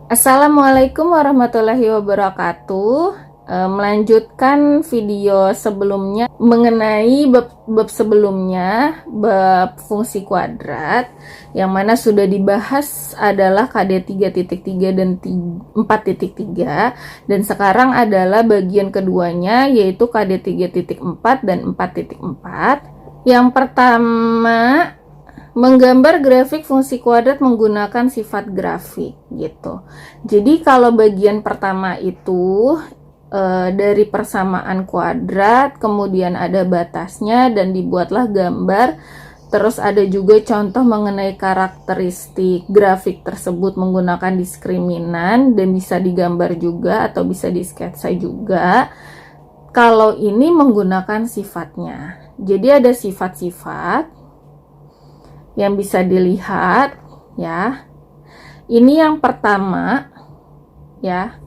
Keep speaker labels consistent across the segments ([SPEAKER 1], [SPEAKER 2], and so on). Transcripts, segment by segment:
[SPEAKER 1] Assalamualaikum warahmatullahi wabarakatuh. Melanjutkan video sebelumnya mengenai bab sebelumnya, bab fungsi kuadrat, yang mana sudah dibahas adalah KD 3.3 dan 4.3, dan sekarang adalah bagian keduanya, yaitu KD 3.4 dan 4.4. Yang pertama, menggambar grafik fungsi kuadrat menggunakan sifat grafik gitu. Jadi kalau bagian pertama itu dari persamaan kuadrat, kemudian ada batasnya dan dibuatlah gambar. Terus ada juga contoh mengenai karakteristik grafik tersebut menggunakan diskriminan dan bisa digambar juga atau bisa disketsa juga. Kalau ini menggunakan sifatnya. Jadi ada sifat-sifat yang bisa dilihat ya. Ini yang pertama ya.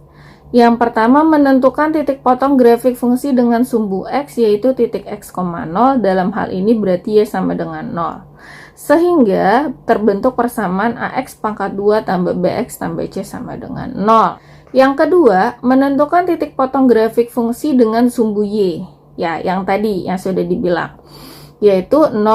[SPEAKER 1] Yang pertama, menentukan titik potong grafik fungsi dengan sumbu X, yaitu titik X, 0. Dalam hal ini berarti Y sama dengan 0. Sehingga terbentuk persamaan AX pangkat 2 tambah BX tambah C sama dengan 0. Yang kedua, menentukan titik potong grafik fungsi dengan sumbu Y. Ya, yang tadi yang sudah dibilang, yaitu 0,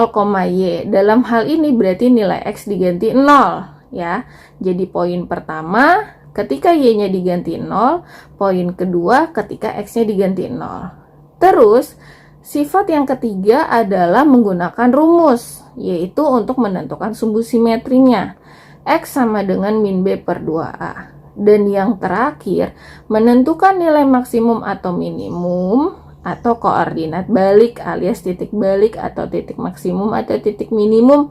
[SPEAKER 1] Y. Dalam hal ini berarti nilai X diganti 0 ya. Jadi poin pertama ketika Y-nya diganti 0, poin kedua ketika X-nya diganti 0. Terus sifat yang ketiga adalah menggunakan rumus, yaitu untuk menentukan sumbu simetrinya. X sama dengan min B per 2A. Dan yang terakhir, menentukan nilai maksimum atau minimum atau koordinat balik alias titik balik atau titik maksimum atau titik minimum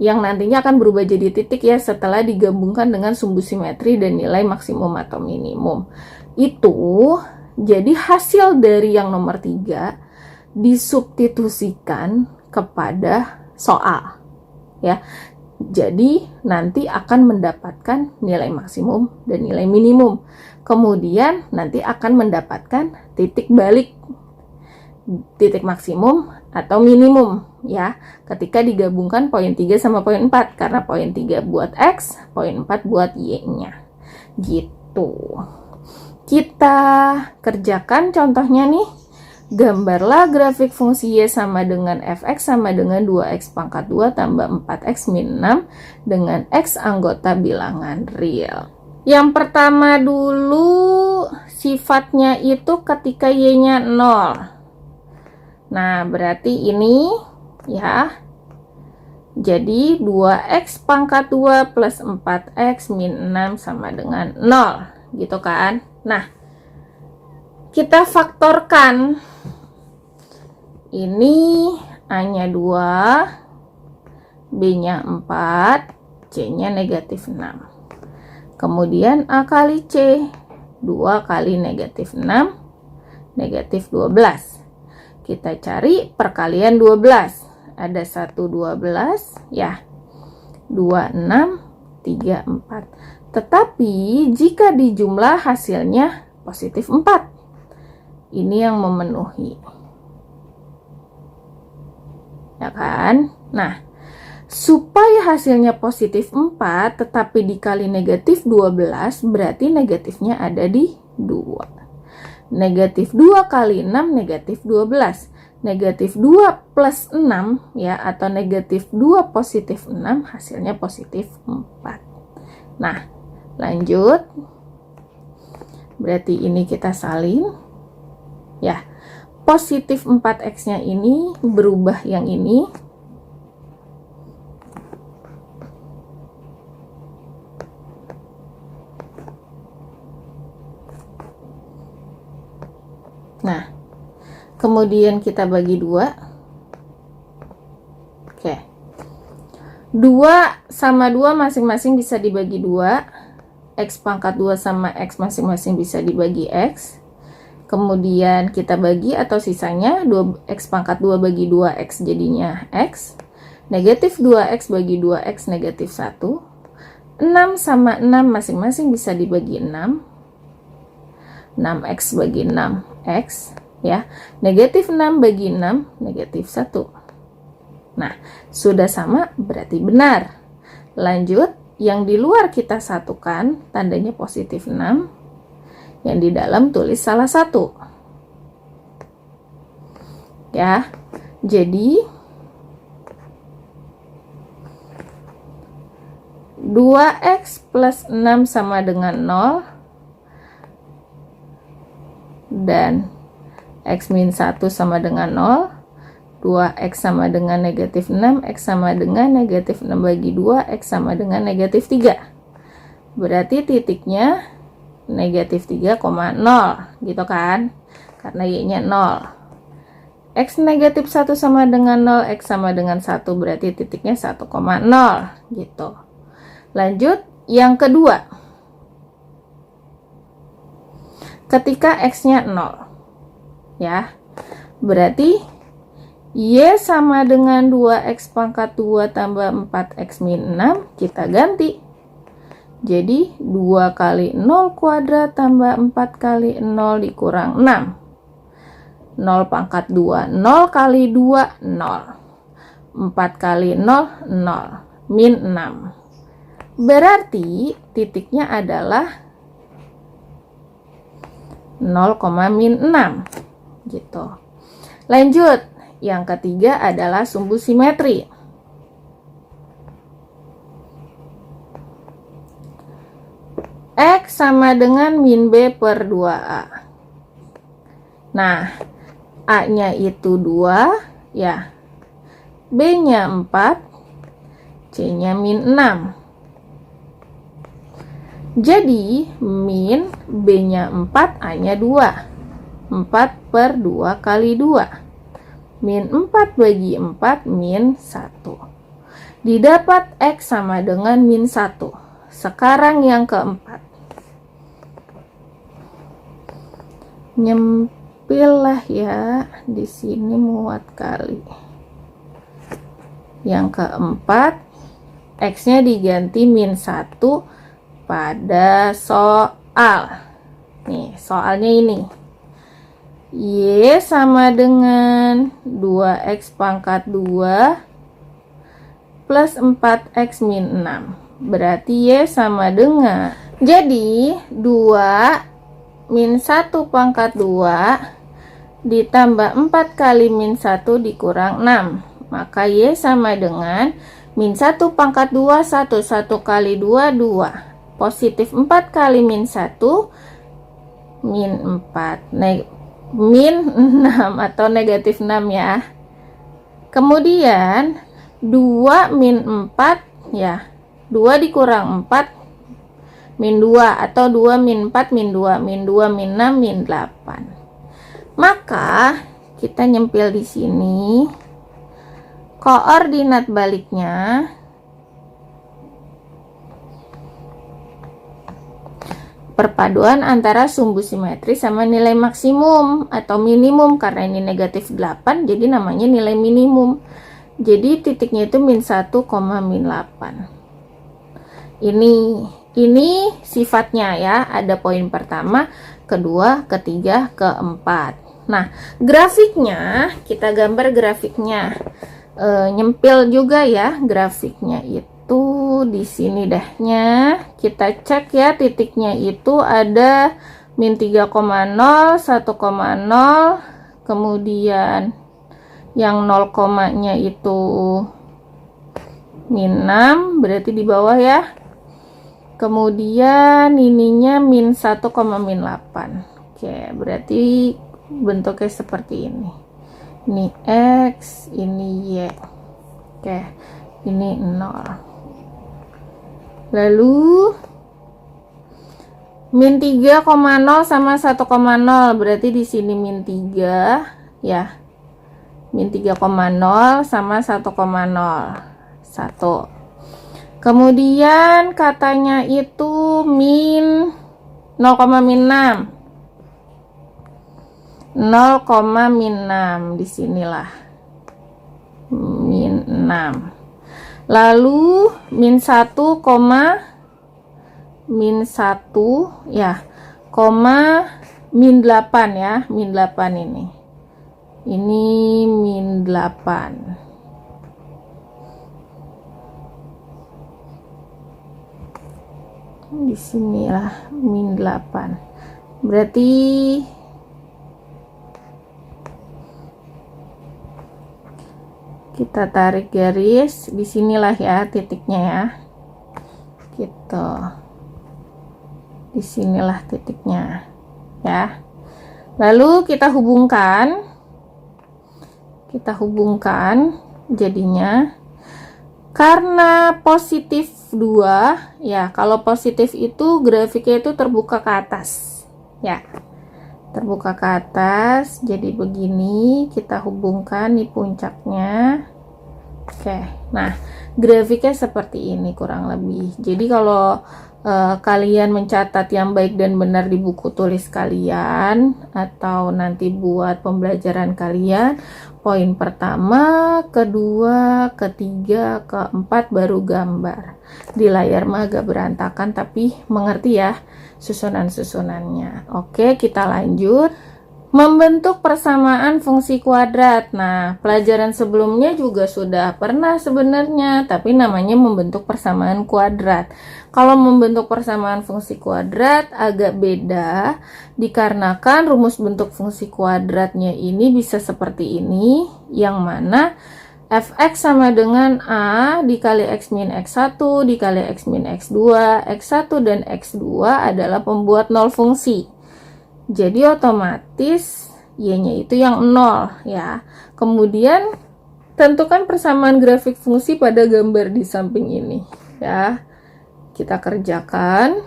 [SPEAKER 1] yang nantinya akan berubah jadi titik ya setelah digabungkan dengan sumbu simetri dan nilai maksimum atau minimum. Itu jadi hasil dari yang nomor 3 disubstitusikan kepada soal ya. Jadi nanti akan mendapatkan nilai maksimum dan nilai minimum. Kemudian nanti akan mendapatkan titik balik, titik maksimum atau minimum ya, ketika digabungkan poin 3 sama poin 4, karena poin 3 buat X, poin 4 buat Y-nya gitu. Kita kerjakan contohnya nih. Gambarlah grafik fungsi Y sama dengan fx sama dengan 2x pangkat 2 tambah 4x min 6 dengan x anggota bilangan real. Yang pertama dulu, sifatnya itu ketika Y-nya 0. Nah, berarti ini ya. Jadi 2x pangkat 2 plus 4x min 6 sama dengan 0. Gitu kan? Nah, kita faktorkan. Ini A-nya 2, B-nya 4, C-nya negatif 6. Kemudian A kali C, 2 kali negatif 6, negatif 12. Kita cari perkalian 12. Ada 1, 12 ya. 2, 6, 3, 4. Tetapi jika dijumlah hasilnya positif 4. Ini yang memenuhi. Ya kan? Nah, supaya hasilnya positif 4 tetapi dikali negatif 12, berarti negatifnya ada di 2. Negatif 2 kali 6 negatif 12. Negatif 2 plus 6 ya, atau negatif 2 positif 6, hasilnya positif 4. Nah, lanjut. Berarti ini kita salin ya. Positif 4x-nya ini berubah yang ini. Nah, kemudian kita bagi 2. Oke. 2 sama 2 masing-masing bisa dibagi 2. X pangkat 2 sama X masing-masing bisa dibagi X. Kemudian kita bagi atau sisanya 2x pangkat 2 bagi 2x jadinya X. Negatif 2x bagi 2x negatif 1. 6 sama 6 masing-masing bisa dibagi 6. 6x bagi 6x ya. Negatif 6 bagi 6 negatif 1. Nah, sudah sama berarti benar. Lanjut, Yang di luar kita satukan, tandanya positif 6. Yang di dalam tulis salah satu. Ya, jadi 2x plus 6 sama dengan 0. Dan x min 1 sama dengan 0. 2x sama dengan negatif 6, x sama dengan negatif 6 bagi 2, x sama dengan negatif 3. Berarti titiknya negatif 3,0 gitu kan, karena y-nya 0. X negatif 1 sama dengan 0, x sama dengan 1, berarti titiknya 1,0 gitu. Lanjut yang kedua. Ketika x-nya 0 ya, berarti y sama dengan 2x pangkat 2 tambah 4x min 6, kita ganti. Jadi 2 kali 0 kuadrat tambah 4 kali 0 dikurang 6. 0 pangkat 2, 0 kali 2, 0. 4 kali 0, 0. Min 6. Berarti titiknya adalah 0, min 6. Gitu. Lanjut. Yang ketiga adalah sumbu simetri. X sama dengan min B per 2A. Nah, A-nya itu 2, ya. B-nya 4, C-nya min 6. Jadi, min B-nya 4, A-nya 2. 4 per 2 kali 2. Min 4 bagi 4, min 1. Didapat X sama dengan min 1. Sekarang yang keempat. Nyempillah ya, di sini muat kali. Yang keempat, X-nya diganti min 1 pada soal. Nih, soalnya ini. Y sama dengan 2x pangkat 2 plus 4x min 6. Berarti Y sama dengan, jadi 2 min 1 pangkat 2 ditambah 4 kali min 1 dikurang 6. Maka Y sama dengan min 1 pangkat 2, 1 kali 2, 2. Positif 4 kali min 1, min 4. Min 6 atau negatif 6 ya. Kemudian 2 min 4 ya, 2 dikurang 4 min 2 atau 2 min 4 min 2, min 2 min 6 min 8. Maka kita nyempil di sini koordinat baliknya perpaduan antara sumbu simetri sama nilai maksimum atau minimum, karena ini negatif 8 jadi namanya nilai minimum. Jadi titiknya itu min 1, min 8. Ini sifatnya ya, ada poin pertama, kedua, ketiga, keempat. Nah, grafiknya kita gambar grafiknya, nyempil juga ya grafiknya itu. Di sini dehnya kita cek ya, titiknya itu ada min 3,0, 1,0, kemudian yang 0 komanya itu min 6, berarti di bawah ya. Kemudian ininya min 1, min 8. Oke, berarti bentuknya seperti ini. Ini X, ini Y. Oke, ini 0. Lalu min 3,0 sama 1,0, berarti di sini min 3 ya. Min 3,0 sama 1,0. 1. Kemudian katanya itu min 0, min 6. 0, min 6 disinilah min 6. Lalu min 1, min 1 ya, min 8 ya, min 8 ini min 8. Di sinilah min 8. Berarti kita tarik garis di sinilah ya titiknya ya. Gitu. Di sinilah titiknya ya. Lalu kita hubungkan jadinya karena positif 2 ya, kalau positif itu grafiknya itu terbuka ke atas ya, terbuka ke atas. Jadi begini, kita hubungkan di puncaknya. Oke, nah grafiknya seperti ini kurang lebih. Jadi kalau kalian mencatat yang baik dan benar di buku tulis kalian atau nanti buat pembelajaran kalian, poin pertama, kedua, ketiga, keempat baru gambar. Di layar mah agak berantakan tapi mengerti ya susunan-susunannya. Oke, kita lanjut. Membentuk persamaan fungsi kuadrat. Nah, pelajaran sebelumnya juga sudah pernah sebenarnya, tapi namanya membentuk persamaan kuadrat. Kalau membentuk persamaan fungsi kuadrat agak beda, dikarenakan rumus bentuk fungsi kuadratnya ini bisa seperti ini, yang mana fx sama dengan a dikali x min x1 dikali x min x2, x1 dan x2 adalah pembuat nol fungsi. Jadi otomatis y-nya itu yang 0 ya. Kemudian tentukan persamaan grafik fungsi pada gambar di samping ini ya. Kita kerjakan.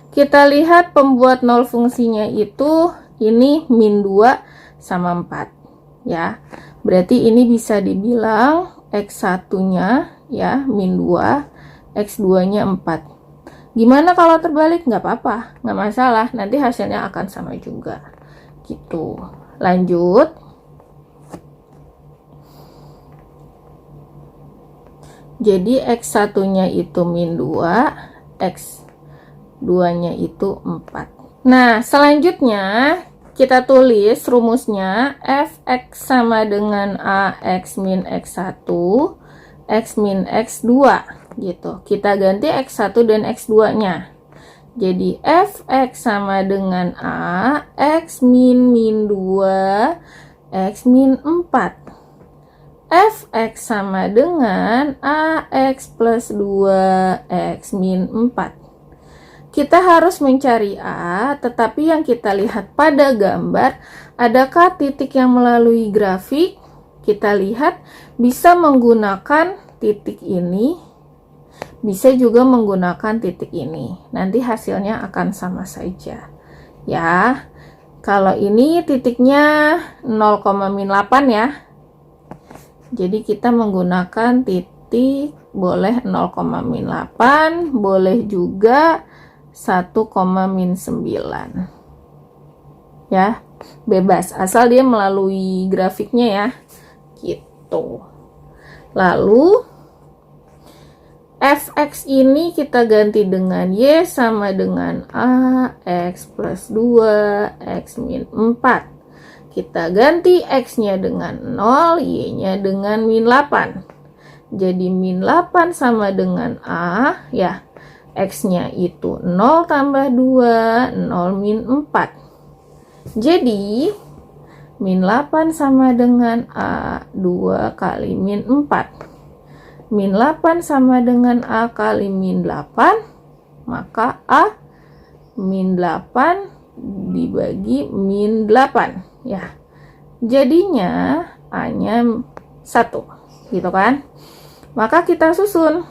[SPEAKER 1] Kita lihat pembuat nol fungsinya itu ini min 2 sama 4 ya. Berarti ini bisa dibilang x1-nya ya min 2, x2-nya 4. Gimana kalau terbalik? Nggak apa-apa, nggak masalah. Nanti hasilnya akan sama juga. Gitu. Lanjut. Jadi x1-nya itu min 2, x2-nya itu 4. Nah, selanjutnya kita tulis rumusnya fx sama dengan ax min x1, x min x2 gitu. Kita ganti x1 dan x2-nya. Jadi fx sama dengan a x min 2 x min 4. Fx sama dengan ax plus 2 x min 4. Kita harus mencari a, tetapi yang kita lihat pada gambar, adakah titik yang melalui grafik? Kita lihat bisa menggunakan titik ini, bisa juga menggunakan titik ini. Nanti hasilnya akan sama saja ya. Kalau ini titiknya 0,8 ya, jadi kita menggunakan titik, boleh 0,8, boleh juga 1,9 ya, bebas asal dia melalui grafiknya ya gitu. Lalu fx ini kita ganti dengan y sama dengan ax plus 2 x min 4. Kita ganti x-nya dengan 0, y-nya dengan min 8. Jadi min 8 sama dengan a ya. X-nya itu 0 tambah 2, 0 min 4. Jadi min 8 sama dengan a 2 kali min 4. Min 8 sama dengan a kali min 8, maka a min 8 dibagi min 8 ya. Jadinya a-nya 1 gitu kan. Maka kita susun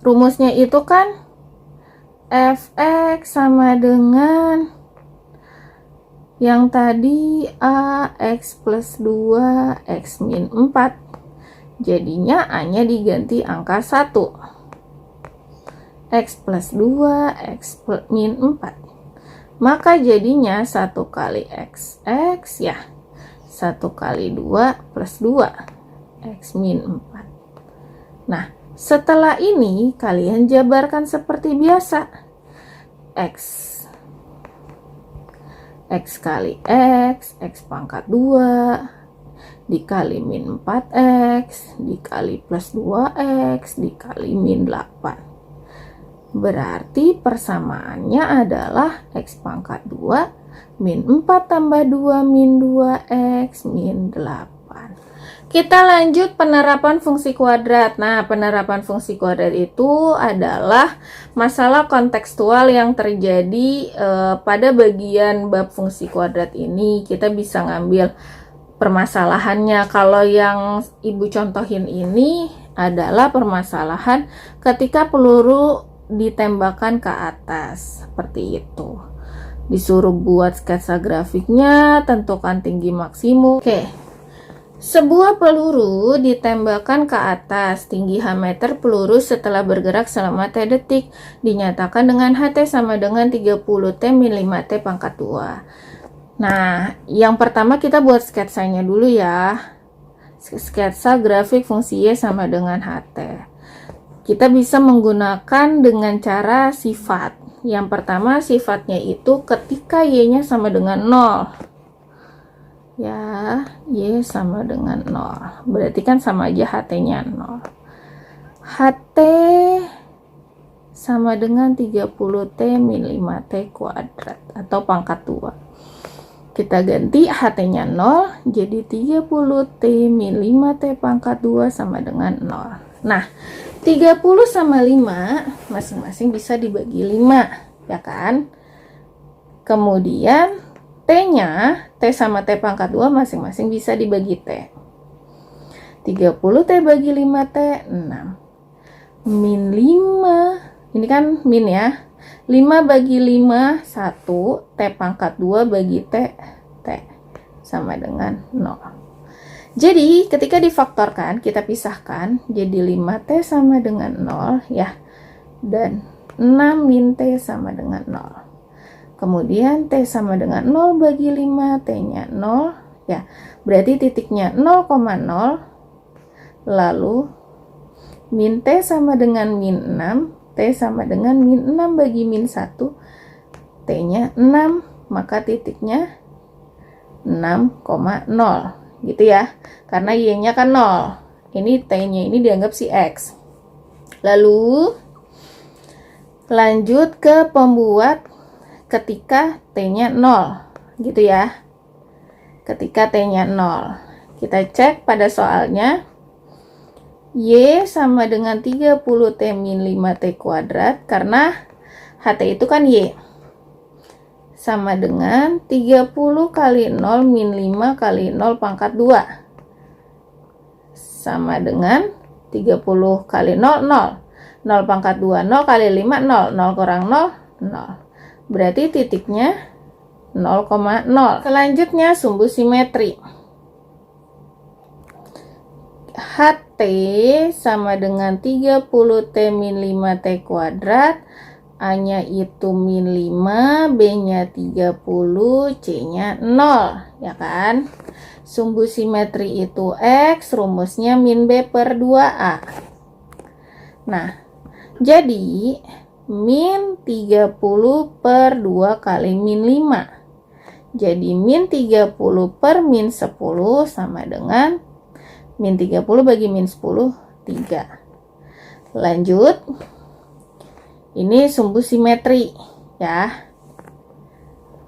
[SPEAKER 1] rumusnya itu kan fx sama dengan yang tadi ax plus 2 x min 4. Jadinya a-nya diganti angka 1. X plus 2 x min 4. Maka jadinya 1 kali x ya. 1 kali 2 plus 2 x min 4. Nah, setelah ini kalian jabarkan seperti biasa. X kali x pangkat 2 dikali min 4x dikali plus 2x dikali min 8. Berarti persamaannya adalah X pangkat 2 min 4 tambah 2 min 2X min 8. Kita lanjut penerapan fungsi kuadrat. Nah, penerapan fungsi kuadrat itu adalah masalah kontekstual yang terjadi pada bagian bab fungsi kuadrat ini. Kita bisa ngambil permasalahannya. Kalau yang Ibu contohin ini adalah permasalahan ketika peluru ditembakkan ke atas, seperti itu. Disuruh buat sketsa grafiknya, tentukan tinggi maksimum. Oke. Sebuah peluru ditembakkan ke atas, tinggi H meter peluru setelah bergerak selama T detik, dinyatakan dengan HT sama dengan 30T min 5T pangkat 2. Nah, yang pertama kita buat sketsanya dulu ya. Sketsa grafik fungsi Y sama dengan HT. Kita bisa menggunakan dengan cara sifat. Yang pertama sifatnya itu ketika Y-nya sama dengan 0. Ya, Y sama dengan 0. Berarti kan sama aja HT-nya 0. HT sama dengan 30T min 5T kuadrat atau pangkat 2. Kita ganti HT-nya 0 jadi 30T min 5T pangkat 2 sama dengan 0. Nah, 30 sama 5 masing-masing bisa dibagi 5, ya kan? Kemudian T-nya, T sama T pangkat 2 masing-masing bisa dibagi T. 30T bagi 5T, 6. Min 5, ini kan min ya. 5 bagi 5, 1. T pangkat 2 bagi T, T. Sama dengan 0. Jadi, ketika difaktorkan, kita pisahkan. Jadi 5T sama dengan 0, ya. Dan 6 min T sama dengan 0. Kemudian T sama dengan 0 bagi 5, T-nya 0, ya. Berarti titiknya 0,0, lalu min T sama dengan min 6, T sama dengan min 6 bagi min 1, T-nya 6, maka titiknya 6,0, gitu ya. Karena Y-nya kan 0. Ini T-nya ini dianggap si X. Lalu, lanjut ke pembuat ketika T-nya 0, gitu ya. Ketika T-nya 0. Kita cek pada soalnya. Y sama dengan 30T min 5T kuadrat, karena HT itu kan Y. Sama dengan 30 kali 0 min 5 kali 0 pangkat 2. Sama dengan 30 kali 0, 0. 0 pangkat 2, 0 kali 5, 0. 0 kurang 0, 0. Berarti titiknya 0,0. Selanjutnya sumbu simetri. HT sama dengan 30T min 5T kuadrat. A-nya itu min 5, B-nya 30, C-nya 0, ya kan? Sumbu simetri itu X, rumusnya min B per 2A. Nah, jadi min 30 per 2 kali min 5. Jadi min 30 per min 10 sama dengan min 30 bagi min 10, 3. Lanjut. Ini sumbu simetri ya.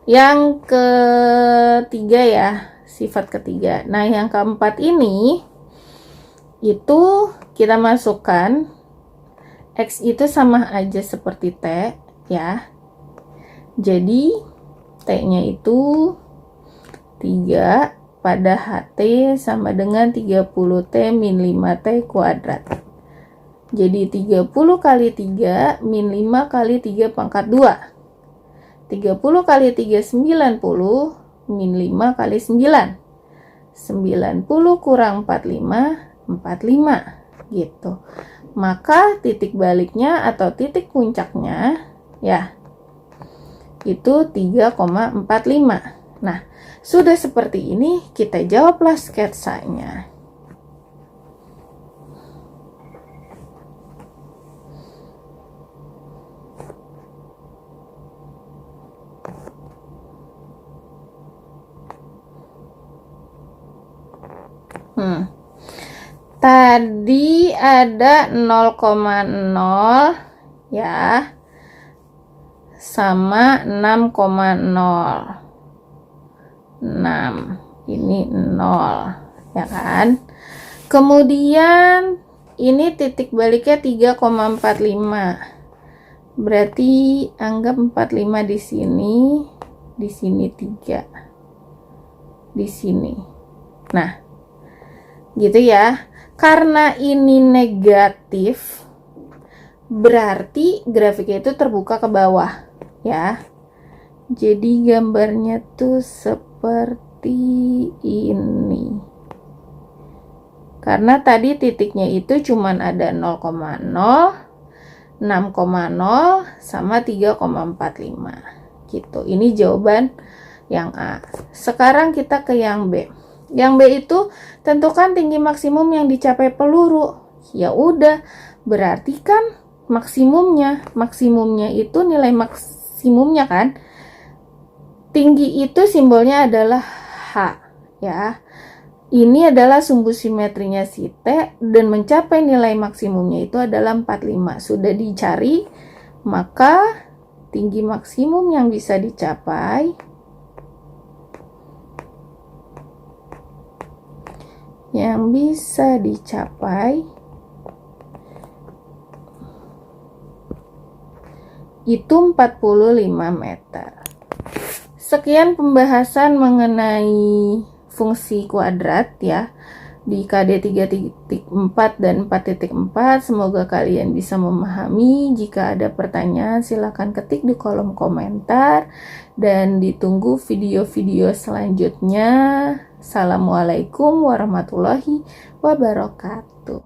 [SPEAKER 1] Yang ketiga ya, sifat ketiga. Nah, yang keempat ini itu kita masukkan X itu sama aja seperti T, ya. Jadi, T-nya itu 3 pada HT sama dengan 30T min 5T kuadrat. Jadi, 30 kali 3 min 5 kali 3 pangkat 2. 30 kali 3, 90, min 5 kali 9. 90 kurang 45, 45, gitu. Maka titik baliknya atau titik puncaknya ya itu 3,45. Nah, sudah seperti ini kita jawablah sketsanya. Tadi ada 0,0 ya. sama 6,06. Ini 0, ya kan? Kemudian ini titik baliknya 3,45. Berarti anggap 45 di sini 3. Di sini. Nah, gitu ya. Karena ini negatif, berarti grafiknya itu terbuka ke bawah, ya. Jadi gambarnya tuh seperti ini. Karena tadi titiknya itu cuman ada 0,0, 6,0 sama 3,45 gitu. Ini jawaban yang A. Sekarang kita ke yang B. Yang B itu tentukan tinggi maksimum yang dicapai peluru. Ya udah, berarti kan maksimumnya itu nilai maksimumnya kan. Tinggi itu simbolnya adalah H, ya. Ini adalah sumbu simetrinya si T dan mencapai nilai maksimumnya itu adalah 45. Sudah dicari, maka tinggi maksimum yang bisa dicapai itu 45 meter. Sekian pembahasan mengenai fungsi kuadrat ya di KD 3.4 dan 4.4. Semoga kalian bisa memahami. Jika ada pertanyaan silakan ketik di kolom komentar dan ditunggu video-video selanjutnya. Assalamualaikum warahmatullahi wabarakatuh.